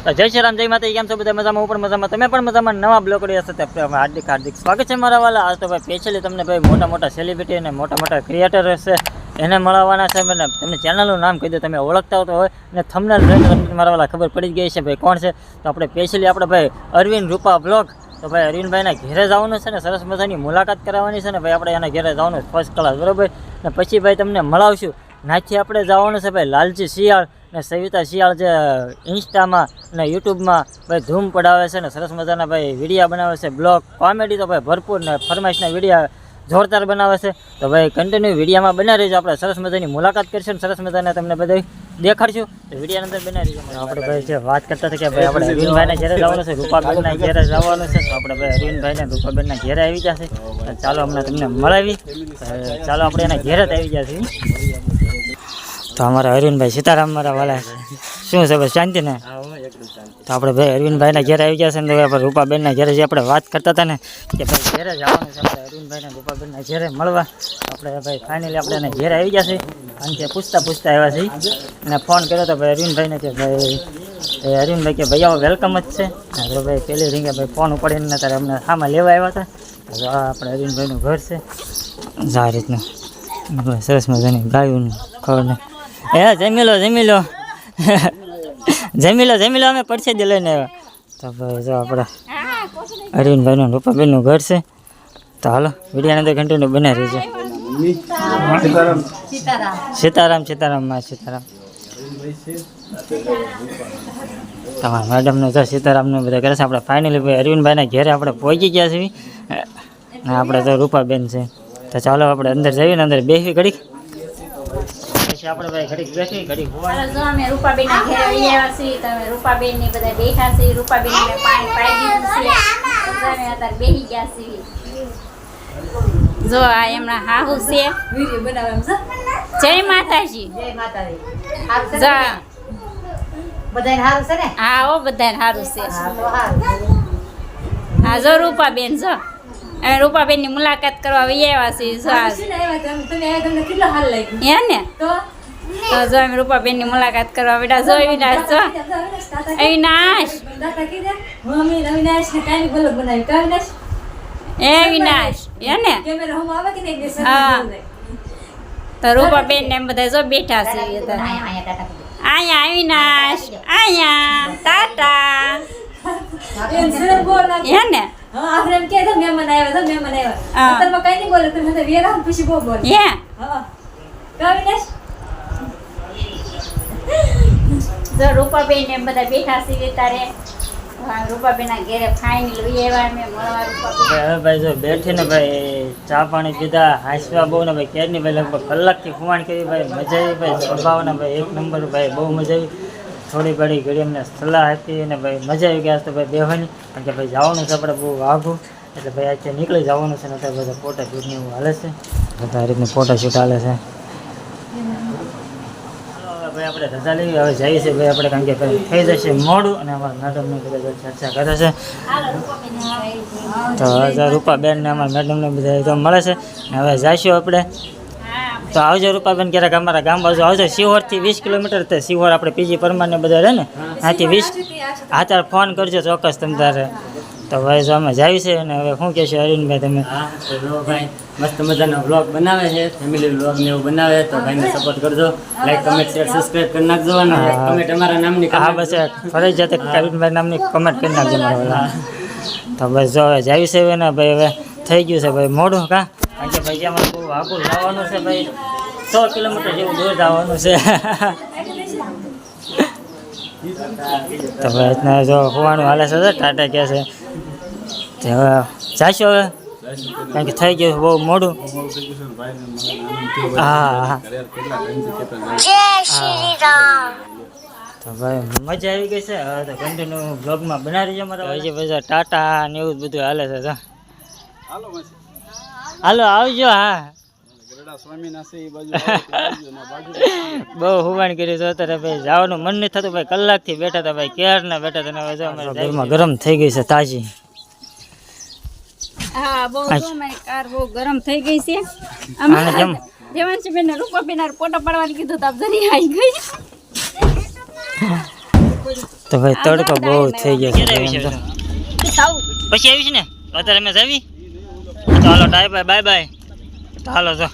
જય શ્રી રામ, જય માતા. કેમ છો બધા? મજામાં, ઉપર મજામાં, તમે પણ મજામાં. નવા બ્લોગ સાથે હાર્દિક હાર્દિક સ્વાગત છે મારા વાલા. આજ તો ભાઈ સ્પેશિયલી તમને ભાઈ મોટા સેલિબ્રિટી અને મોટા ક્રિએટર હશે એને મળવાના છે. મને તમને ચેનલનું નામ કહી દો, તમે ઓળખતા હોય અને થંબનેલ જોઈને તમને મારા વાલા ખબર પડી ગઈ છે ભાઈ કોણ છે. તો આપણે સ્પેશિયલી આપણે ભાઈ અરવિંદ રૂપા બ્લોગ, તો ભાઈ અરવિંદભાઈના ઘેરે જવાનું છે ને સરસ મજાની મુલાકાત કરાવવાની છે ને ભાઈ. આપણે એના ઘેરે જવાનું ફર્સ્ટ ક્લાસ, બરાબર. ને પછી ભાઈ તમને મળાવશું. નાથી આપણે જવાનું છે ભાઈ લાલજી શિયાળ ને સવિતા શિયાળ, જે ઇન્સ્ટામાં અને યુટ્યુબમાં ભાઈ ધૂમ પડાવે છે ને સરસ મજાના ભાઈ વિડીયા બનાવે છે, બ્લોગ કોમેડી તો ભાઈ ભરપૂર ને ફરમાઈશના વિડીયા જોરદાર બનાવે છે. તો ભાઈ કન્ટિન્યુ વિડીયામાં બના રહીજો. આપણે સરસ મજાની મુલાકાત કરીશું, સરસ મજાને તમને બધા દેખાડશું. તો વિડીયાની અંદર બના રહીજો. આપણે ભાઈ જે વાત કરતા હતા કે ભાઈ આપણે અરવિંદભાઈના ઘેરે જવાનું છે, રૂપાબેનના ઘેરે જવાનું છે. તો આપણે ભાઈ અરવિંદભાઈને રૂપાબેનના ઘેરે આવી જશે. ચાલો હમણાં તમને મળાવી. ચાલો આપણે એના ઘેરે જ આવી જશે. તો અમારા અરવિંદભાઈ સીતારામ મારા વાલા શું છે ભાઈ, શાંતિ ને? તો આપણે ભાઈ અરવિંદભાઈના ઘેરે આવી ગયા છે ને આપણે રૂપાબેનના ઘેરે જે આપણે વાત કરતા હતા ને કે ભાઈ ઘેરે જવાનું છે આપણે અરવિંદભાઈને રૂપાબેનના ઘેરે મળવા. આપણે ભાઈ ફાઇનલી આપણે એને ઘેરે આવી ગયા છે અને તે પૂછતા આવ્યા છે અને ફોન કર્યો તો ભાઈ અરવિંદભાઈને કે ભાઈ અરવિંદભાઈ કે ભાઈ આવો વેલકમ જ છે. તો ભાઈ પહેલી રીંગે ભાઈ ફોન ઉપાડીને ત્યારે અમને સામે લેવા આવ્યા હતા. તો આપણે અરવિંદભાઈનું ઘર છે આ રીતનું, સરસ મજાની ગાયું ખબર જમી લો અમે પડશે જ લઈને આવ્યા. તો ભાઈ જો આપણા અરવિંદભાઈનું રૂપાબેનનું ઘર છે. તો હાલો વિડીયાની અંદર કન્ટિન્યુ બનાવી રહીશું. સીતારામ માં સીતારામ. તમારા મેડમને તો સીતારામનું બધા કરે છે. આપણે ફાઇનલી ભાઈ અરવિંદભાઈના ઘેરે આપણે પહોંચી ગયા છીએ. આપણે તો રૂપાબેન છે. તો ચાલો આપણે અંદર જઈએ ને અંદર બેસી ઘડીક. આપણે ભાઈ ઘડીક બેસી ઘડીક જો અમે રૂપાબેન ના ઘરે આવ્યા છીએ. તમે રૂપાબેન ની બધા બેઠા છે. રૂપાબેન ને પાણી પાઈ દીધું છે. અમે અત્યારે બેસી ગયા છીએ. જો આ એમના હાહુ છે. વિડિયો બનાવે એમ છે. જય માતાજી. જય માતાજી. બધાને હારું છે ને? હા હો, બધાને હારું છે. હા જો રૂપાબેન જો અમે રૂપાબેન ની મુલાકાત કરવા આવ્યા છીએ. કેટલો હાલ લાગ્યો હે ને? તો જો અમે રૂપાબેન ની મુલાકાત કરવા બેટા. જો અવિનાશ જો અવિનાશ એ અવિનાશ હે ને? હા તો રૂપાબેન ને એમ બધા જો બેઠા છે. આયા અવિનાશ આયા ટાટા હે ને? રૂપાબેન એમ બધા બેઠા છે. તારે રૂપાબેન ના ઘેરે ફાઇનલ ભાઈ જો બેઠીને ભાઈ ચા પાણી પીધા, હાંસવા બહુ ને ભાઈ ક્યારની ભાઈ લગભગ કલાકથી ફુવાણ કરી ભાઈ. મજા આવી ભાઈ, સ્વભાવના ભાઈ એક નંબર ભાઈ, બહુ મજા આવી. થોડી ઘડી ઘડી અમને સલાહ આપી અને ભાઈ મજા આવી ગયા. તો ભાઈ બેવાની કારણ કે ભાઈ જવાનું છે આપણે બહુ આઘું, એટલે ભાઈ અત્યારે નીકળી જવાનું છે ને અત્યારે બધા ફોટા શૂટને એવું હાલે છે. બધા આ રીતનું ફોટા શૂટ હાલે છે. ભાઈ આપણે રજા લેવી હવે જઈએ છીએ ભાઈ આપણે, કારણ કે થઈ જશે મોડું અને અમારા મેડમને બધા ચર્ચા કરે છે. તો રૂપાબેન ને અમારા મેડમને બધા તો મળે છે. હવે જઈશું આપણે. તો આવજો રૂપાબેન ક્યારેક અમારા ગામ બાજુ આવજો. શિહોરથી 20 કિલોમીટર તે શિહોર આપણે પીજી પરમારને બધા રહે ને, આથી 20 ત્યારે ફોન કરજો ચોક્કસ તમે તારે. તો ભાઈ જો અમે જાય છે અને હવે શું કહેશો અરવિંદભાઈ તમે? ભાઈ મસ્ત મજાનો બ્લોગ બનાવે છે, ફેમિલી બ્લોગ ને એવું બનાવે તો ભાઈને સપોર્ટ કરજો. લાઈક કમેન્ટ શેર સબસ્ક્રાઇબ કરી નાખજો અને કમેન્ટ અમારા નામની. હા બસ ફરજિયાત અરવિંદભાઈ નામની કમેન્ટ કરી નાખજો મારા. તો બસ જો હવે જાય છે ને ભાઈ, હવે થઈ ગયું છે ભાઈ મોડું. કારણ કે ભાઈ અમારે બહુ આગળ જવાનું છે ભાઈ, 100 કિલોમીટર જેવું દૂર જવાનું છે. તો ભાઈ રીતના જો હોવાનું હાલે છે, ટાટા કહે છે હવે જાશો હવે, કારણ કે થઈ ગયું બહુ મોડું. હા તો ભાઈ મજા આવી ગઈ છે. હવે તો કન્ટિન્યુ બ્લોગમાં બનાવી રહીએ મારા. હજી બધા ટાટા ને એવું બધું હાલે છે. હાલો આવજો. હા બહુ હુવાણ કર્યું છે અત્યારે ભાઈ, જવાનું મન નહીં થતું ભાઈ. કલાકથી બેઠા હતા ભાઈ, ક્યારના બેઠા હતા. ઘરમાં ગરમ થઈ ગઈ છે તાજી. હા બહુ કાર બહુ ગરમ થઈ ગઈ છે. દેવાંશીબેન ને રૂપાબેન ફોટો પાડવાની કીધું તો જરી આવી ગઈ. તો ભાઈ તડકો બહુ થઈ ગયો છે ક્યારે એમ તો. સાવ પછી આવીશ ને અત્યારે મેં આવી તો હાલો બાય બાય તો હાલો તો